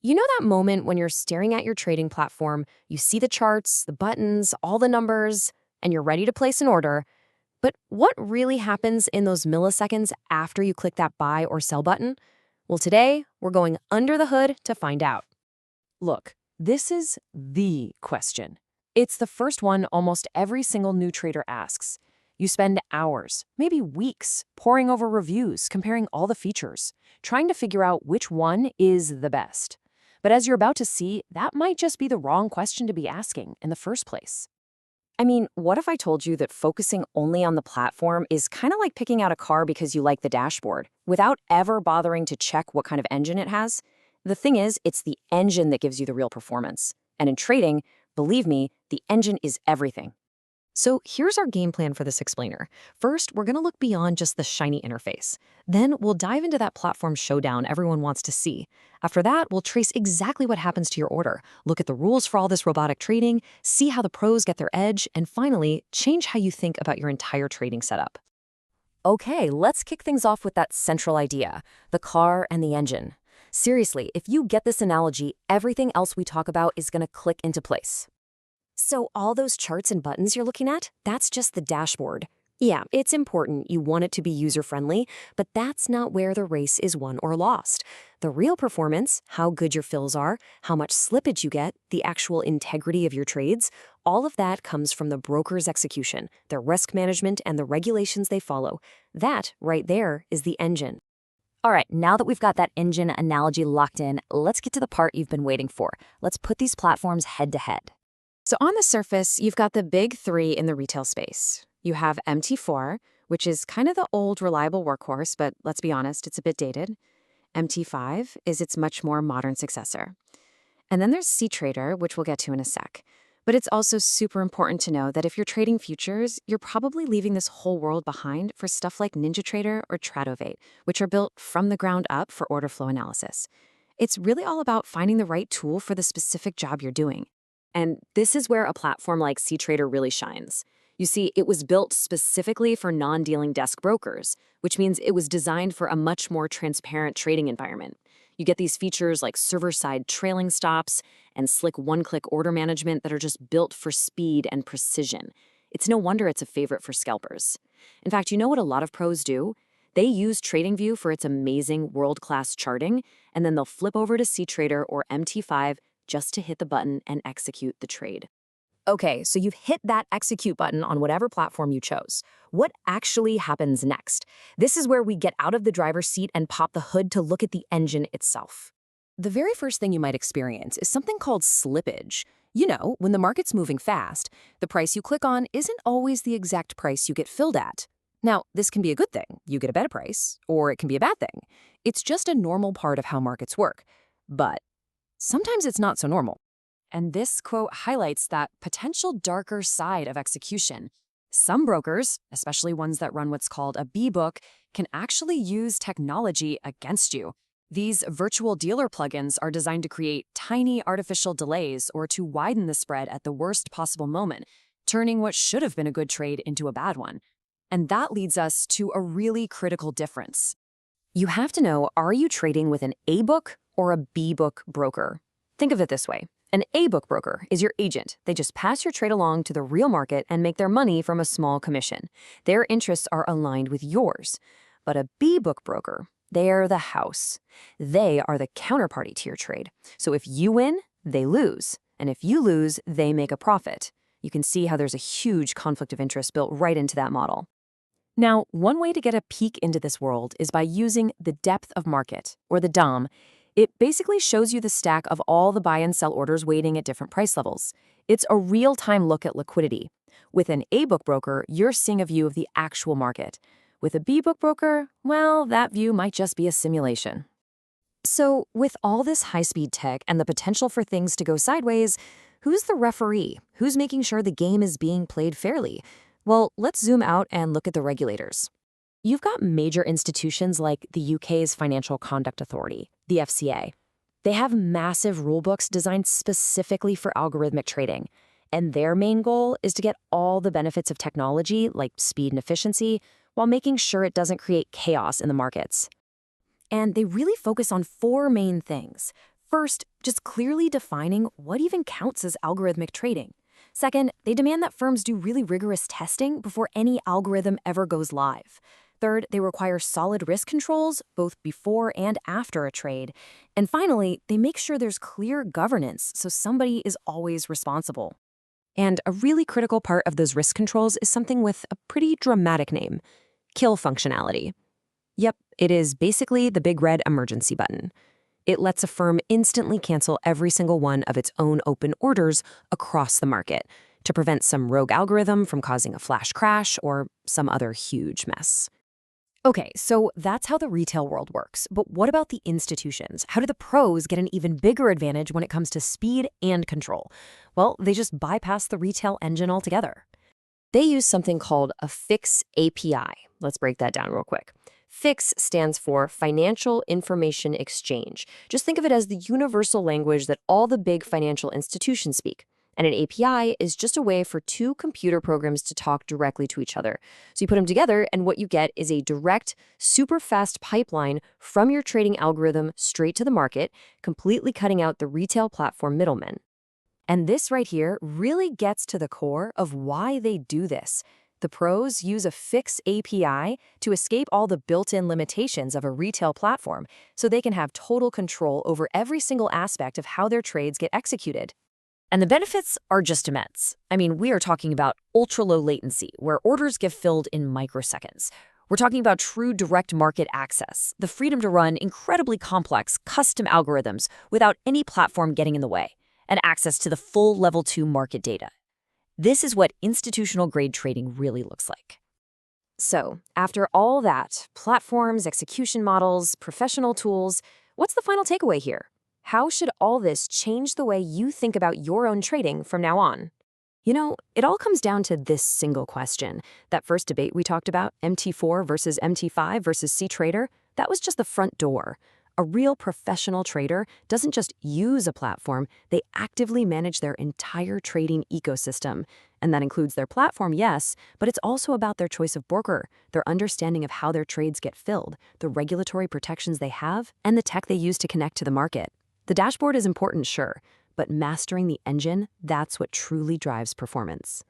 You know that moment when you're staring at your trading platform, you see the charts, the buttons, all the numbers, and you're ready to place an order, but what really happens in those milliseconds after you click that buy or sell button? Well, today, we're going under the hood to find out. Look, this is the question. It's the first one almost every single new trader asks. You spend hours, maybe weeks, poring over reviews, comparing all the features, trying to figure out which one is the best. But as you're about to see, that might just be the wrong question to be asking in the first place. I mean, what if I told you that focusing only on the platform is kind of like picking out a car because you like the dashboard, without ever bothering to check what kind of engine it has? The thing is, it's the engine that gives you the real performance. And in trading, believe me, the engine is everything. So here's our game plan for this explainer. First, we're going to look beyond just the shiny interface. Then we'll dive into that platform showdown everyone wants to see. After that, we'll trace exactly what happens to your order, look at the rules for all this robotic trading, see how the pros get their edge, and finally, change how you think about your entire trading setup. Okay, let's kick things off with that central idea, the car and the engine. Seriously, if you get this analogy, everything else we talk about is going to click into place. So all those charts and buttons you're looking at, that's just the dashboard. Yeah, it's important. You want it to be user-friendly, but that's not where the race is won or lost. The real performance, how good your fills are, how much slippage you get, the actual integrity of your trades, all of that comes from the broker's execution, their risk management, and the regulations they follow. That, right there, is the engine. All right, now that we've got that engine analogy locked in, let's get to the part you've been waiting for. Let's put these platforms head to head. So on the surface, you've got the big three in the retail space. You have MT4, which is kind of the old reliable workhorse, but let's be honest, it's a bit dated. MT5 is its much more modern successor. And then there's CTrader, which we'll get to in a sec. But it's also super important to know that if you're trading futures, you're probably leaving this whole world behind for stuff like NinjaTrader or Tradovate, which are built from the ground up for order flow analysis. It's really all about finding the right tool for the specific job you're doing. And this is where a platform like CTrader really shines. You see, it was built specifically for non-dealing desk brokers, which means it was designed for a much more transparent trading environment. You get these features like server-side trailing stops and slick one-click order management that are just built for speed and precision. It's no wonder it's a favorite for scalpers. In fact, you know what a lot of pros do? They use TradingView for its amazing world-class charting, and then they'll flip over to CTrader or MT5 just to hit the button and execute the trade. Okay, so you've hit that execute button on whatever platform you chose. What actually happens next? This is where we get out of the driver's seat and pop the hood to look at the engine itself. The very first thing you might experience is something called slippage. You know, when the market's moving fast, the price you click on isn't always the exact price you get filled at. Now, this can be a good thing. You get a better price, or it can be a bad thing. It's just a normal part of how markets work. But sometimes it's not so normal. And this quote highlights that potential darker side of execution. Some brokers, especially ones that run what's called a B-book, can actually use technology against you. These virtual dealer plugins are designed to create tiny artificial delays or to widen the spread at the worst possible moment, turning what should have been a good trade into a bad one. And that leads us to a really critical difference. You have to know, are you trading with an A-book or a B-book broker? Think of it this way. An A-book broker is your agent. They just pass your trade along to the real market and make their money from a small commission. Their interests are aligned with yours. But a B-book broker, they're the house. They are the counterparty to your trade. So if you win, they lose. And if you lose, they make a profit. You can see how there's a huge conflict of interest built right into that model. Now, one way to get a peek into this world is by using the depth of market, or the DOM. It basically shows you the stack of all the buy and sell orders waiting at different price levels. It's a real-time look at liquidity. With an A-book broker, you're seeing a view of the actual market. With a B-book broker, well, that view might just be a simulation. So, with all this high-speed tech and the potential for things to go sideways, who's the referee? Who's making sure the game is being played fairly? Well, let's zoom out and look at the regulators. You've got major institutions like the UK's Financial Conduct Authority, the FCA. They have massive rulebooks designed specifically for algorithmic trading, and their main goal is to get all the benefits of technology, like speed and efficiency, while making sure it doesn't create chaos in the markets. And they really focus on four main things. First, just clearly defining what even counts as algorithmic trading. Second, they demand that firms do really rigorous testing before any algorithm ever goes live. Third, they require solid risk controls both before and after a trade. And finally, they make sure there's clear governance so somebody is always responsible. And a really critical part of those risk controls is something with a pretty dramatic name: kill functionality. Yep, it is basically the big red emergency button. It lets a firm instantly cancel every single one of its own open orders across the market to prevent some rogue algorithm from causing a flash crash or some other huge mess. Okay, so that's how the retail world works. But what about the institutions? How do the pros get an even bigger advantage when it comes to speed and control? Well, they just bypass the retail engine altogether. They use something called a FIX API. Let's break that down real quick. FIX stands for Financial Information Exchange. Just think of it as the universal language that all the big financial institutions speak. And an API is just a way for two computer programs to talk directly to each other. So you put them together, and what you get is a direct, super fast pipeline from your trading algorithm straight to the market, completely cutting out the retail platform middlemen. And this right here really gets to the core of why they do this. The pros use a FIX API to escape all the built-in limitations of a retail platform, so they can have total control over every single aspect of how their trades get executed. And the benefits are just immense. I mean, we are talking about ultra-low latency, where orders get filled in microseconds. We're talking about true direct market access, the freedom to run incredibly complex, custom algorithms without any platform getting in the way, and access to the full Level 2 market data. This is what institutional-grade trading really looks like. So, after all that, platforms, execution models, professional tools, what's the final takeaway here? How should all this change the way you think about your own trading from now on? You know, it all comes down to this single question. That first debate we talked about, MT4 versus MT5 versus C-Trader, that was just the front door. A real professional trader doesn't just use a platform, they actively manage their entire trading ecosystem. And that includes their platform, yes, but it's also about their choice of broker, their understanding of how their trades get filled, the regulatory protections they have, and the tech they use to connect to the market. The dashboard is important, sure, but mastering the engine, that's what truly drives performance.